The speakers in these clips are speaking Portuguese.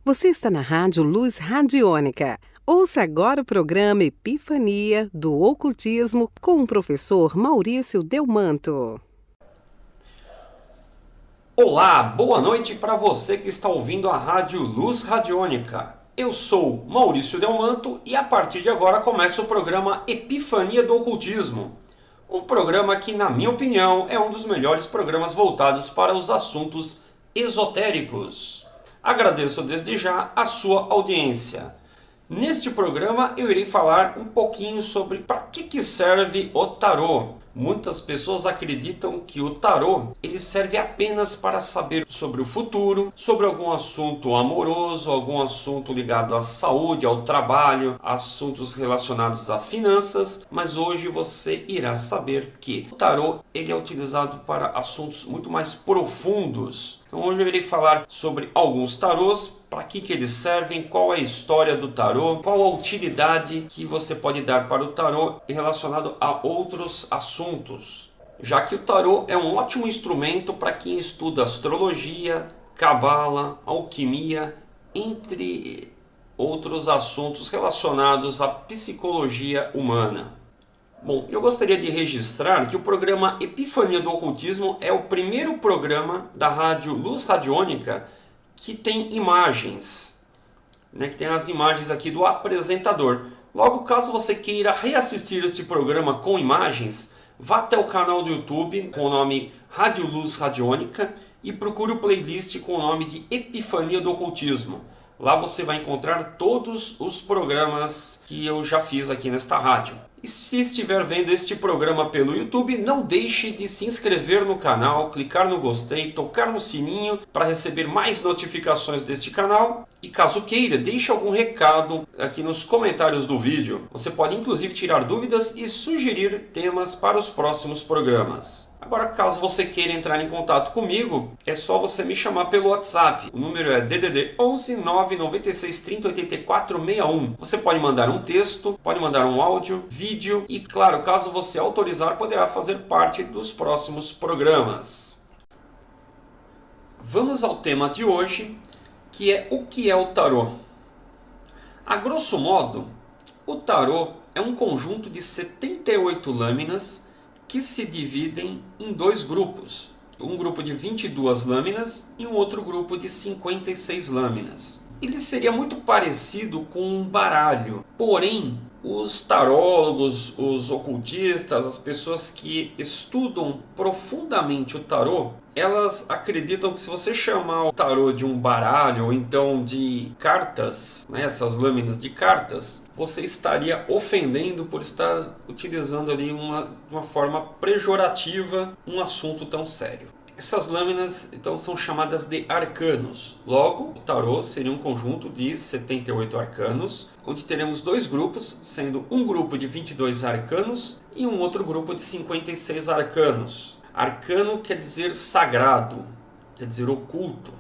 Você está na Rádio Luz Radiônica. Ouça agora o programa Epifania do Ocultismo com o professor Maurício Delmanto. Olá, boa noite para você que está ouvindo a Rádio Luz Radiônica. Eu sou Maurício Delmanto e a partir de agora começa o programa Epifania do Ocultismo. Um programa que, na minha opinião, é um dos melhores programas voltados para os assuntos esotéricos. Agradeço desde já a sua audiência. Neste programa eu irei falar um pouquinho sobre para que serve o tarô. Muitas pessoas acreditam que o tarô ele serve apenas para saber sobre o futuro, sobre algum assunto amoroso, algum assunto ligado à saúde, ao trabalho, assuntos relacionados a finanças, mas hoje você irá saber que o tarô ele é utilizado para assuntos muito mais profundos. Então hoje eu irei falar sobre alguns tarôs, para que eles servem, qual é a história do tarô, qual a utilidade que você pode dar para o tarô relacionado a outros assuntos. Já que o tarô é um ótimo instrumento para quem estuda astrologia, cabala, alquimia, entre outros assuntos relacionados à psicologia humana. Bom, eu gostaria de registrar que o programa Epifania do Ocultismo é o primeiro programa da Rádio Luz Radiônica que tem imagens, que tem as imagens aqui do apresentador. Logo, caso você queira reassistir este programa com imagens, vá até o canal do YouTube com o nome Rádio Luz Radiônica e procure o playlist com o nome de Epifania do Ocultismo. Lá você vai encontrar todos os programas que eu já fiz aqui nesta rádio. E se estiver vendo este programa pelo YouTube, não deixe de se inscrever no canal, clicar no gostei, tocar no sininho para receber mais notificações deste canal. E caso queira, deixe algum recado aqui nos comentários do vídeo. Você pode inclusive tirar dúvidas e sugerir temas para os próximos programas. Agora, caso você queira entrar em contato comigo, é só você me chamar pelo WhatsApp. O número é DDD 11 996 30 84 61. Você pode mandar um texto, pode mandar um áudio, vídeo e, claro, caso você autorizar, poderá fazer parte dos próximos programas. Vamos ao tema de hoje, que é o que é o tarô. A grosso modo, o tarô é um conjunto de 78 lâminas que se dividem em dois grupos. Um grupo de 22 lâminas e um outro grupo de 56 lâminas. Ele seria muito parecido com um baralho, porém os tarólogos, os ocultistas, as pessoas que estudam profundamente o tarô, elas acreditam que se você chamar o tarô de um baralho ou então de cartas, essas lâminas de cartas, você estaria ofendendo por estar utilizando ali de uma forma pejorativa um assunto tão sério. Essas lâminas então são chamadas de arcanos. Logo, o tarô seria um conjunto de 78 arcanos, onde teremos dois grupos, sendo um grupo de 22 arcanos e um outro grupo de 56 arcanos. Arcano quer dizer sagrado, quer dizer oculto.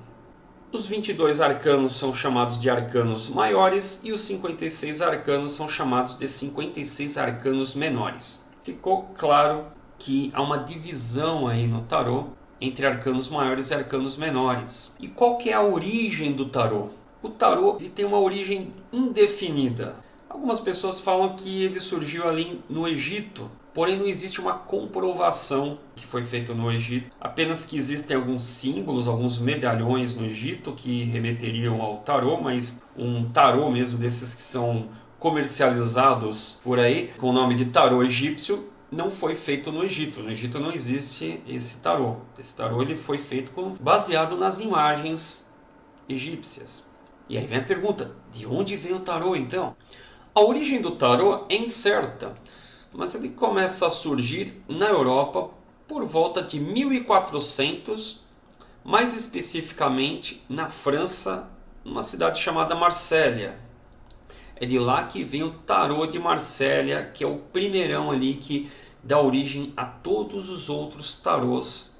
Os 22 arcanos são chamados de arcanos maiores e os 56 arcanos são chamados de 56 arcanos menores. Ficou claro que há uma divisão aí no tarô entre arcanos maiores e arcanos menores. E qual que é a origem do tarô? O tarô ele tem uma origem indefinida. Algumas pessoas falam que ele surgiu ali no Egito, porém não existe uma comprovação que foi feito no Egito. Apenas que existem alguns símbolos, alguns medalhões no Egito que remeteriam ao tarô, mas um tarô mesmo desses que são comercializados por aí, com o nome de tarô egípcio, não foi feito no Egito. No Egito não existe esse tarô. Esse tarô ele foi feito baseado nas imagens egípcias. E aí vem a pergunta, de onde vem o tarô então? A origem do tarô é incerta, mas ele começa a surgir na Europa por volta de 1400, mais especificamente na França, numa cidade chamada Marsella. É de lá que vem o tarô de Marsella, que é o primeirão ali que dá origem a todos os outros tarôs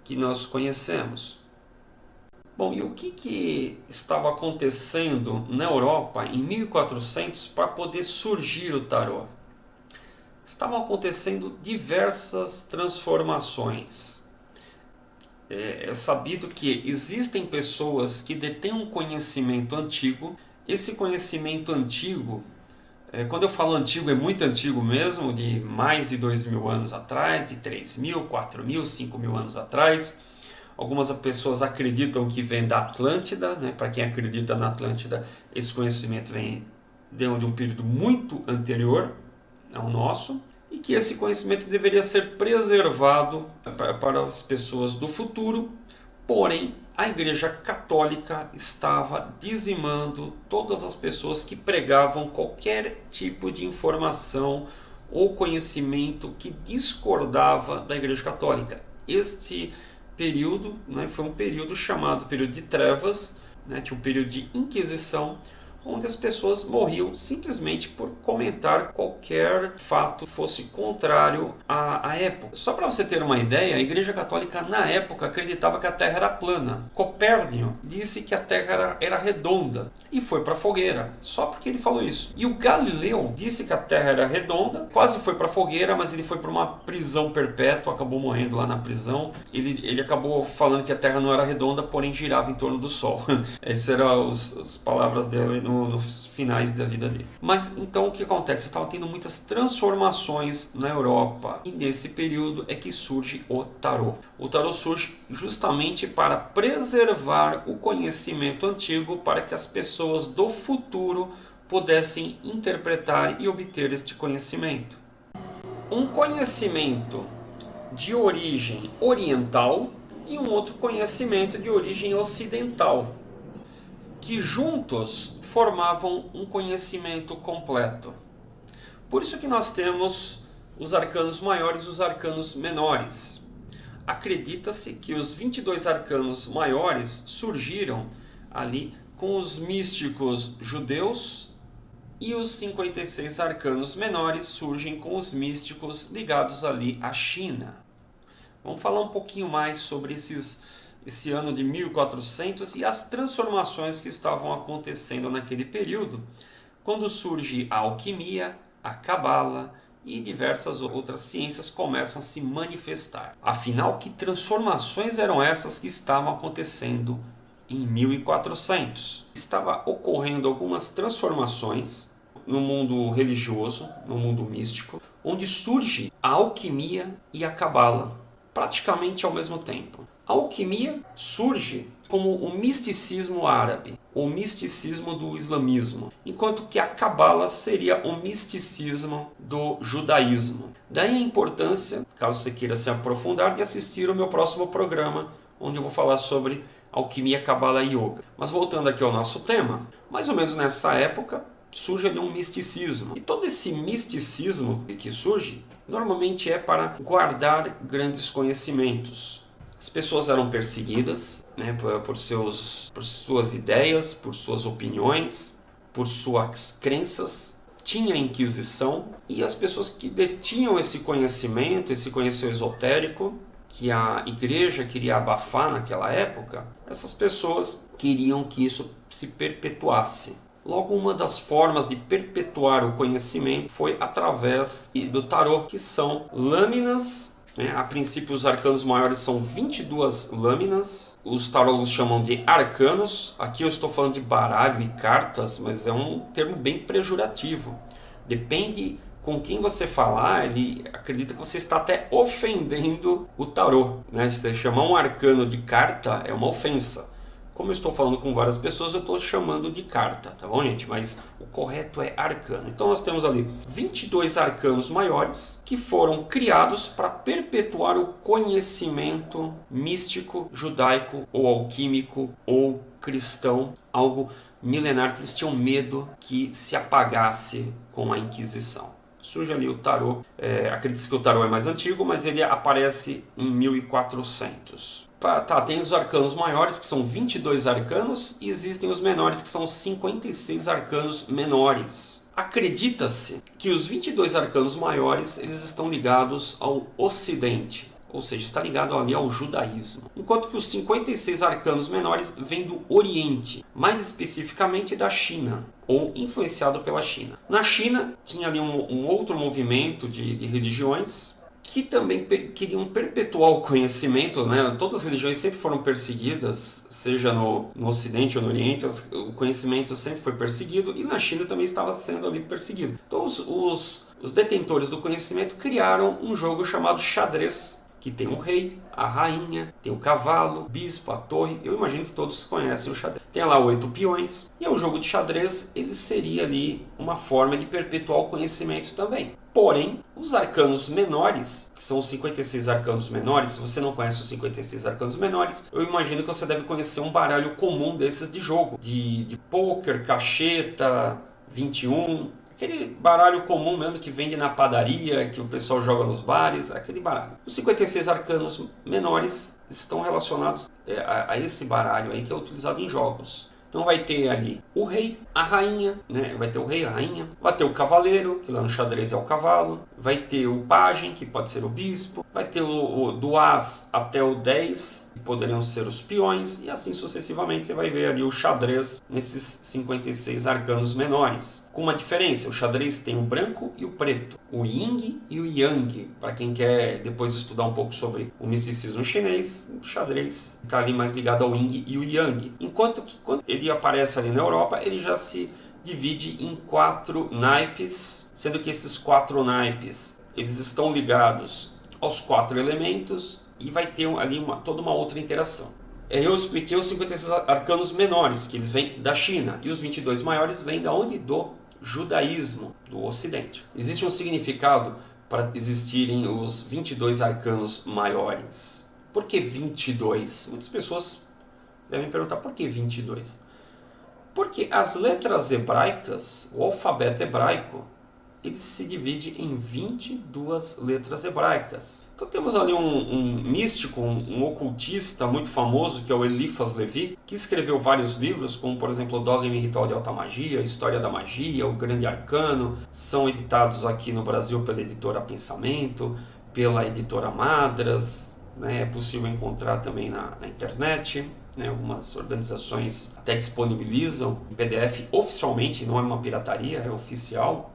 que nós conhecemos. Bom, e o que estava acontecendo na Europa em 1400 para poder surgir o tarô? Estavam acontecendo diversas transformações. é sabido que existem pessoas que detêm um conhecimento antigo. Esse conhecimento antigo, quando eu falo antigo, é muito antigo mesmo, de mais de 2.000 anos atrás, de 3.000, 4.000, 5.000 anos atrás. Algumas pessoas acreditam que vem da Atlântida, né? Para quem acredita na Atlântida, esse conhecimento vem de um período muito anterior ao nosso, e que esse conhecimento deveria ser preservado para as pessoas do futuro. Porém, a Igreja Católica estava dizimando todas as pessoas que pregavam qualquer tipo de informação ou conhecimento que discordava da Igreja Católica. Este período, né, foi um período chamado período de trevas, né, tinha um período de Inquisição, onde as pessoas morriam simplesmente por comentar qualquer fato que fosse contrário à época. Só para você ter uma ideia, a Igreja Católica na época acreditava que a Terra era plana. Copérnico disse que a Terra era redonda e foi para a fogueira, só porque ele falou isso. E o Galileu disse que a Terra era redonda, quase foi para a fogueira, mas ele foi para uma prisão perpétua, acabou morrendo lá na prisão. Ele acabou falando que a Terra não era redonda, porém girava em torno do Sol. Essas eram as palavras dele nos finais da vida dele. Mas então o que acontece? Estavam tendo muitas transformações na Europa, e nesse período é que surge o tarô. O tarô surge justamente para preservar o conhecimento antigo, para que as pessoas do futuro pudessem interpretar e obter este conhecimento. Um conhecimento de origem oriental e um outro conhecimento de origem ocidental, que juntos formavam um conhecimento completo. Por isso que nós temos os arcanos maiores e os arcanos menores. Acredita-se que os 22 arcanos maiores surgiram ali com os místicos judeus, e os 56 arcanos menores surgem com os místicos ligados ali à China. Vamos falar um pouquinho mais sobre esse ano de 1400 e as transformações que estavam acontecendo naquele período, quando surge a alquimia, a cabala e diversas outras ciências começam a se manifestar. Afinal, que transformações eram essas que estavam acontecendo em 1400? Estava ocorrendo algumas transformações no mundo religioso, no mundo místico, onde surge a alquimia e a cabala, praticamente ao mesmo tempo. A alquimia surge como o misticismo árabe, o misticismo do islamismo, enquanto que a cabala seria o misticismo do judaísmo. Daí a importância, caso você queira se aprofundar, de assistir o meu próximo programa, onde eu vou falar sobre alquimia, cabala e yoga. Mas voltando aqui ao nosso tema, mais ou menos nessa época surge ali um misticismo. E todo esse misticismo que surge normalmente é para guardar grandes conhecimentos. As pessoas eram perseguidas, né, por suas ideias, por suas opiniões, por suas crenças. Tinha a Inquisição, e as pessoas que detinham esse conhecimento esotérico, que a igreja queria abafar naquela época, essas pessoas queriam que isso se perpetuasse. Logo, uma das formas de perpetuar o conhecimento foi através do tarô, que são lâminas. A princípio, os arcanos maiores são 22 lâminas. Os tarólogos chamam de arcanos. Aqui eu estou falando de baralho e cartas, mas é um termo bem pejorativo. Depende com quem você falar, ele acredita que você está até ofendendo o tarô, né? Se você chamar um arcano de carta, é uma ofensa. Como eu estou falando com várias pessoas, eu estou chamando de carta, tá bom, gente? Mas o correto é arcano. Então nós temos ali 22 arcanos maiores que foram criados para perpetuar o conhecimento místico, judaico ou alquímico ou cristão, algo milenar que eles tinham medo que se apagasse com a Inquisição. Surge ali o tarô, acredita-se que o tarô é mais antigo, mas ele aparece em 1400. Tem os arcanos maiores, que são 22 arcanos, e existem os menores, que são 56 arcanos menores. Acredita-se que os 22 arcanos maiores eles estão ligados ao Ocidente, ou seja, está ligado ali ao judaísmo. Enquanto que os 56 arcanos menores vêm do Oriente, mais especificamente da China, ou influenciado pela China. Na China tinha ali um outro movimento de religiões, que também queriam perpetuar o conhecimento, né? Todas as religiões sempre foram perseguidas, seja no Ocidente ou no Oriente, o conhecimento sempre foi perseguido, e na China também estava sendo ali perseguido. Então os detentores do conhecimento criaram um jogo chamado xadrez, que tem um rei, a rainha, tem o cavalo, o bispo, a torre. Eu imagino que todos conhecem o xadrez. Tem lá 8 peões, e o jogo de xadrez ele seria ali uma forma de perpetuar o conhecimento também. Porém, os arcanos menores, que são os 56 arcanos menores, se você não conhece os 56 arcanos menores, eu imagino que você deve conhecer um baralho comum desses de jogo, de pôquer, cacheta, 21... aquele baralho comum mesmo que vende na padaria, que o pessoal joga nos bares, aquele baralho. Os 56 arcanos menores estão relacionados a esse baralho aí que é utilizado em jogos. Então vai ter ali o rei, a rainha, né? Vai ter o rei, a rainha, vai ter o cavaleiro, que lá no xadrez é o cavalo, vai ter o pajem, que pode ser o bispo, vai ter do as até o 10, que poderiam ser os peões, e assim sucessivamente você vai ver ali o xadrez nesses 56 arcanos menores. Com uma diferença, o xadrez tem o branco e o preto, o yin e o yang. Para quem quer depois estudar um pouco sobre o misticismo chinês, o xadrez está ali mais ligado ao yin e o yang. Enquanto que quando ele aparece ali na Europa, ele já se divide em 4 naipes, sendo que esses 4 naipes eles estão ligados aos 4 elementos e vai ter ali toda uma outra interação. Eu expliquei os 56 arcanos menores, que eles vêm da China, e os 22 maiores vêm da onde? Do judaísmo, do Ocidente. Existe um significado para existirem os 22 arcanos maiores. Por que 22? Muitas pessoas devem perguntar por que 22? Porque as letras hebraicas, o alfabeto hebraico, ele se divide em 22 letras hebraicas. Então temos ali um místico, um ocultista muito famoso, que é o Eliphas Levi, que escreveu vários livros, como por exemplo o Dogma e Ritual de Alta Magia, História da Magia, o Grande Arcano. São editados aqui no Brasil pela editora Pensamento, pela editora Madras, né? É possível encontrar também na internet. Algumas organizações até disponibilizam em PDF oficialmente, não é uma pirataria, é oficial.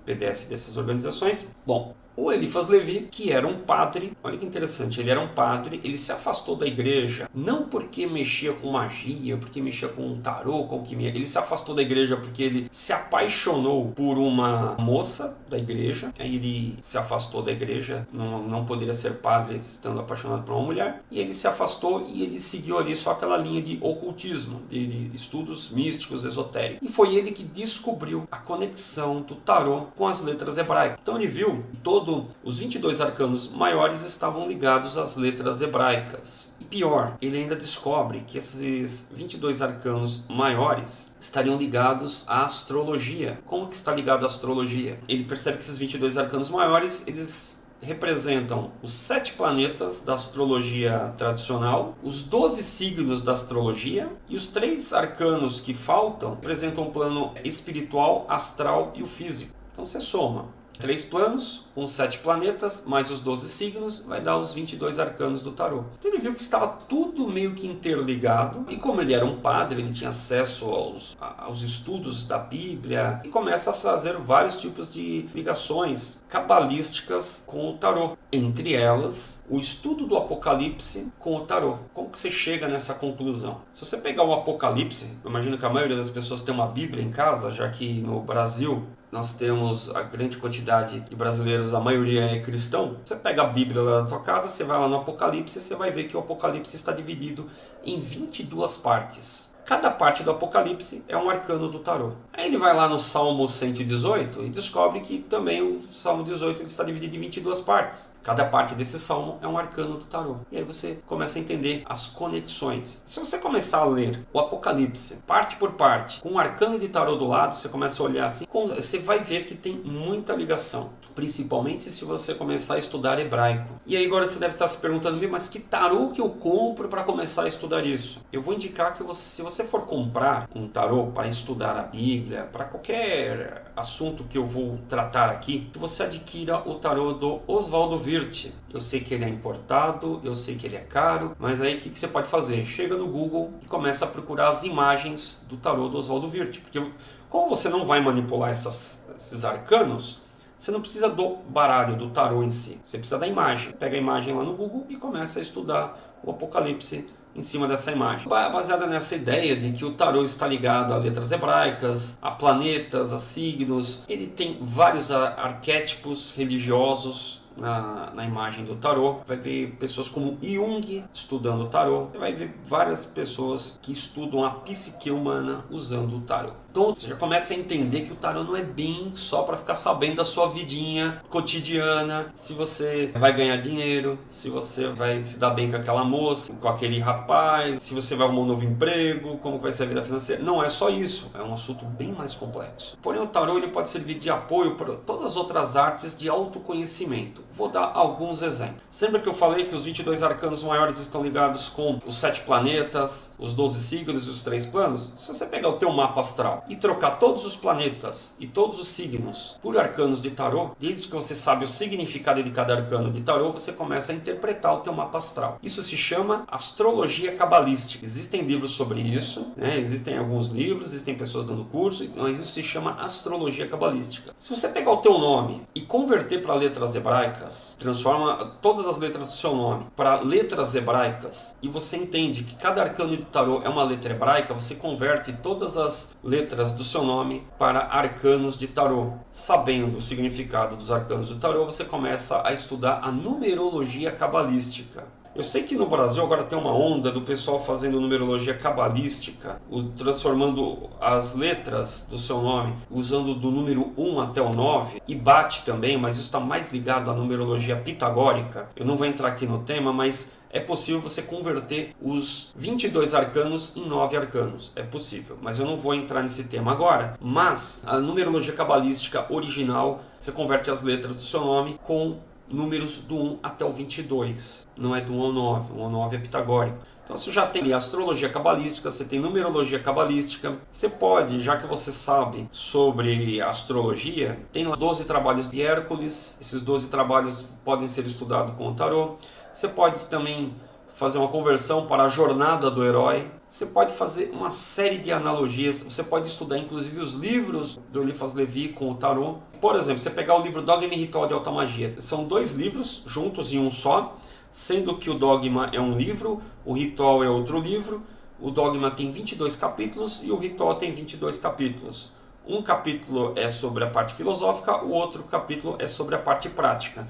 PDF dessas organizações. Bom, o Eliphas Levi, que era um padre, olha que interessante, ele era um padre, ele se afastou da igreja, não porque mexia com magia, porque mexia com tarô, com alquimia, ele se afastou da igreja porque ele se apaixonou por uma moça da igreja, aí ele se afastou da igreja, não poderia ser padre estando apaixonado por uma mulher, e ele se afastou e ele seguiu ali só aquela linha de ocultismo, de estudos místicos, esotéricos, e foi ele que descobriu a conexão do tarô com as letras hebraicas. Então ele viu que os 22 arcanos maiores estavam ligados às letras hebraicas. E pior, ele ainda descobre que esses 22 arcanos maiores estariam ligados à astrologia. Como que está ligado à astrologia? Ele percebe que esses 22 arcanos maiores, eles representam os 7 planetas da astrologia tradicional, os 12 signos da astrologia, e os 3 arcanos que faltam representam o plano espiritual, astral e o físico. Então você soma 3 planos, com 7 planetas, mais os 12 signos, vai dar os 22 arcanos do tarô. Então ele viu que estava tudo meio que interligado, e como ele era um padre, ele tinha acesso aos estudos da Bíblia, e começa a fazer vários tipos de ligações cabalísticas com o tarô. Entre elas, o estudo do Apocalipse com o tarô. Como que você chega nessa conclusão? Se você pegar o Apocalipse, eu imagino que a maioria das pessoas tem uma Bíblia em casa, já que no Brasil nós temos a grande quantidade de brasileiros, a maioria é cristão. Você pega a Bíblia lá na tua casa, você vai lá no Apocalipse, você vai ver que o Apocalipse está dividido em 22 partes. Cada parte do Apocalipse é um arcano do tarô. Aí ele vai lá no Salmo 118 e descobre que também o Salmo 18 ele está dividido em 22 partes. Cada parte desse salmo é um arcano do tarô. E aí você começa a entender as conexões. Se você começar a ler o Apocalipse, parte por parte, com um arcano de tarô do lado, você começa a olhar assim, você vai ver que tem muita ligação. Principalmente se você começar a estudar hebraico. E aí agora você deve estar se perguntando, mas que tarô que eu compro para começar a estudar isso? Eu vou indicar que se você for comprar um tarô para estudar a Bíblia, para qualquer assunto que eu vou tratar aqui, que você adquira o tarô do Oswaldo Wirth. Eu sei que ele é importado, eu sei que ele é caro, mas aí o que você pode fazer? Chega no Google e começa a procurar as imagens do tarô do Oswaldo Wirth. Porque como você não vai manipular esses arcanos, Você não precisa do baralho, do tarô em si. Você precisa da imagem. Pega a imagem lá no Google e começa a estudar o Apocalipse em cima dessa imagem. Baseada nessa ideia de que o tarô está ligado a letras hebraicas, a planetas, a signos. Ele tem vários arquétipos religiosos na imagem do tarô. Vai ver pessoas como Jung estudando o tarô. Você vai ver várias pessoas que estudam a psique humana usando o tarô. Então você já começa a entender que o tarô não é bem só para ficar sabendo da sua vidinha cotidiana, se você vai ganhar dinheiro, se você vai se dar bem com aquela moça, com aquele rapaz, se você vai arrumar um novo emprego, como vai ser a vida financeira. Não é só isso, é um assunto bem mais complexo. Porém, o tarô ele pode servir de apoio para todas as outras artes de autoconhecimento. Vou dar alguns exemplos. Sempre que eu falei que os 22 arcanos maiores estão ligados com os 7 planetas, os 12 signos e os 3 planos, se você pegar o teu mapa astral e trocar todos os planetas e todos os signos por arcanos de tarô, desde que você sabe o significado de cada arcano de tarô, você começa a interpretar o teu mapa astral. Isso se chama astrologia cabalística. Existem livros sobre isso, né? Existem alguns livros, existem pessoas dando curso, mas isso se chama astrologia cabalística. Se você pegar o teu nome e converter para letras hebraicas, transforma todas as letras do seu nome para letras hebraicas, e você entende que cada arcano de tarô é uma letra hebraica, você converte todas as letras do seu nome para arcanos de tarô. Sabendo o significado dos arcanos do tarô, você começa a estudar a numerologia cabalística. Eu sei que no Brasil agora tem uma onda do pessoal fazendo numerologia cabalística, transformando as letras do seu nome, usando do número 1 até o 9, e bate também, mas isso está mais ligado à numerologia pitagórica. Eu não vou entrar aqui no tema, mas é possível você converter os 22 arcanos em 9 arcanos. É possível, mas eu não vou entrar nesse tema agora. Mas a numerologia cabalística original, você converte as letras do seu nome com números do 1 até o 22. Não é do 1 ao 9. O 1 ao 9 é pitagórico. Então você já tem astrologia cabalística, você tem numerologia cabalística. Você pode, já que você sabe sobre astrologia, tem lá 12 trabalhos de Hércules. Esses 12 trabalhos podem ser estudados com o tarô. Você pode também fazer uma conversão para a jornada do herói. Você pode fazer uma série de analogias. Você pode estudar inclusive os livros do Eliphas Levi com o tarô. Por exemplo, você pegar o livro Dogma e Ritual de Alta Magia. São 2 livros juntos em um só, sendo que o Dogma é um livro, o Ritual é outro livro. O Dogma tem 22 capítulos e o Ritual tem 22 capítulos. Um capítulo é sobre a parte filosófica, o outro capítulo é sobre a parte prática.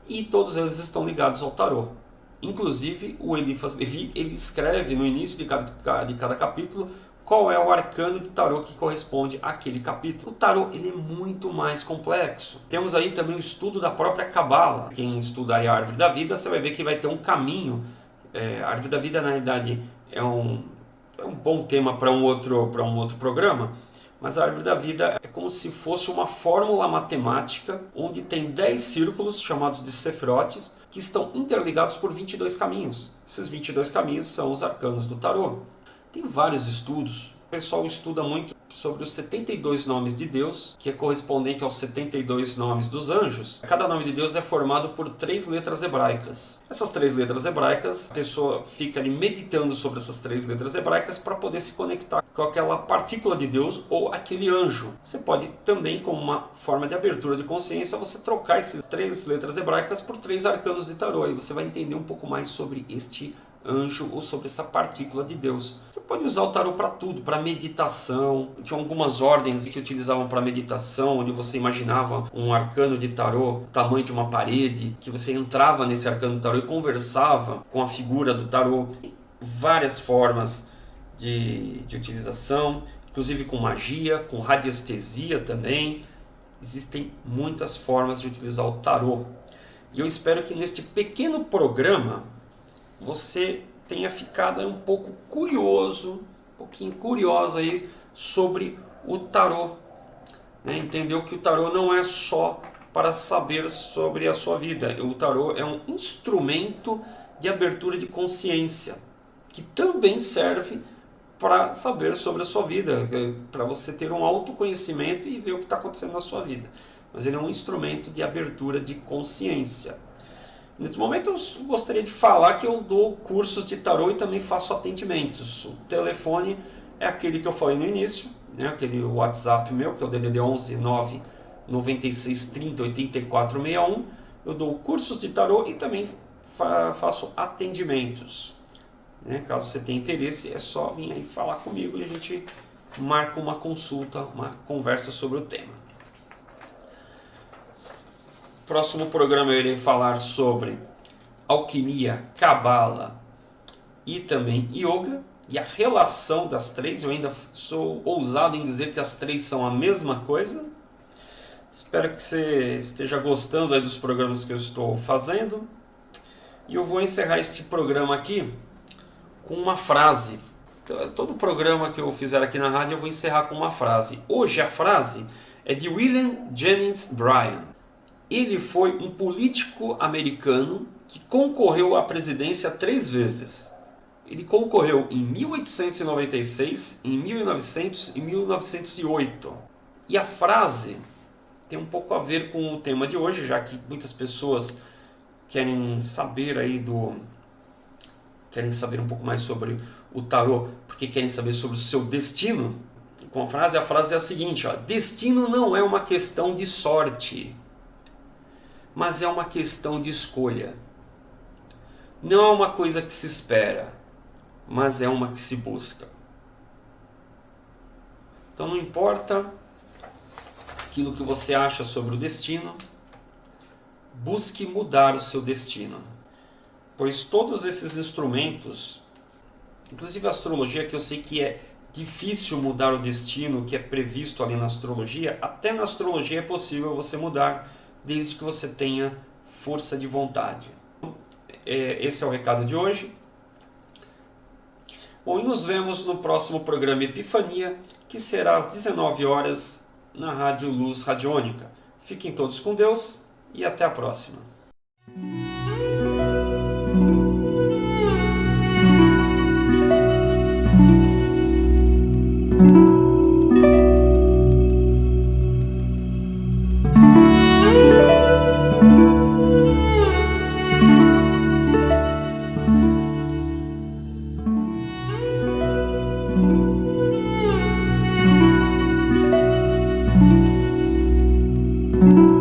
E todos eles estão ligados ao tarô. Inclusive, o Eliphas Levi, ele escreve no início de cada capítulo qual é o arcano de tarô que corresponde àquele capítulo. O tarô ele é muito mais complexo. Temos aí também o estudo da própria Cabala. Quem estuda a árvore da vida, você vai ver que vai ter um caminho. A árvore da vida, na realidade, é um bom tema para um outro programa. Mas a árvore da vida é como se fosse uma fórmula matemática onde tem 10 círculos chamados de sefrotes que estão interligados por 22 caminhos. Esses 22 caminhos são os arcanos do tarô. Tem vários estudos. O pessoal estuda muito sobre os 72 nomes de Deus, que é correspondente aos 72 nomes dos anjos. Cada nome de Deus é formado por 3 letras hebraicas. Essas 3 letras hebraicas, a pessoa fica ali meditando sobre essas 3 letras hebraicas para poder se conectar com aquela partícula de Deus ou aquele anjo. Você pode também, como uma forma de abertura de consciência, você trocar essas 3 letras hebraicas por 3 arcanos de tarô. E você vai entender um pouco mais sobre este anjo ou sobre essa partícula de Deus. Você pode usar o tarô para tudo, para meditação. Tinha algumas ordens que utilizavam para meditação, onde você imaginava um arcano de tarô, o tamanho de uma parede, que você entrava nesse arcano de tarô e conversava com a figura do tarô. Várias formas de utilização, inclusive com magia, com radiestesia também. Existem muitas formas de utilizar o tarô. E eu espero que neste pequeno programa você tenha ficado um pouco curioso, um pouquinho curiosa aí sobre o tarô. Entendeu que o tarô não é só para saber sobre a sua vida. O tarô é um instrumento de abertura de consciência, que também serve para saber sobre a sua vida, para você ter um autoconhecimento e ver o que está acontecendo na sua vida. Mas ele é um instrumento de abertura de consciência. Neste momento eu gostaria de falar que eu dou cursos de tarô e também faço atendimentos. O telefone é aquele que eu falei no início, aquele WhatsApp meu, que é o DDD 11 96 30 84 61. Eu dou cursos de tarô e também faço atendimentos. Caso você tenha interesse, é só vir aí falar comigo e a gente marca uma consulta, uma conversa sobre o tema. Próximo programa eu irei falar sobre alquimia, cabala e também yoga e a relação das três. Eu ainda sou ousado em dizer que as três são a mesma coisa. Espero que você esteja gostando aí dos programas que eu estou fazendo. E eu vou encerrar este programa aqui com uma frase. Todo programa que eu fizer aqui na rádio eu vou encerrar com uma frase. Hoje a frase é de William Jennings Bryan. Ele foi um político americano que concorreu à presidência 3 vezes. Ele concorreu em 1896, em 1900 e 1908. E a frase tem um pouco a ver com o tema de hoje, já que muitas pessoas querem saber um pouco mais sobre o tarô, porque querem saber sobre o seu destino. Com a frase é a seguinte, destino não é uma questão de sorte, mas é uma questão de escolha. Não é uma coisa que se espera, mas é uma que se busca. Então não importa aquilo que você acha sobre o destino, busque mudar o seu destino. Pois todos esses instrumentos, inclusive a astrologia, que eu sei que é difícil mudar o destino que é previsto ali na astrologia, até na astrologia é possível você mudar, desde que você tenha força de vontade. Esse é o recado de hoje. Bom, e nos vemos no próximo programa Epifania, que será às 19 horas na Rádio Luz Radiônica. Fiquem todos com Deus e até a próxima. Thank you.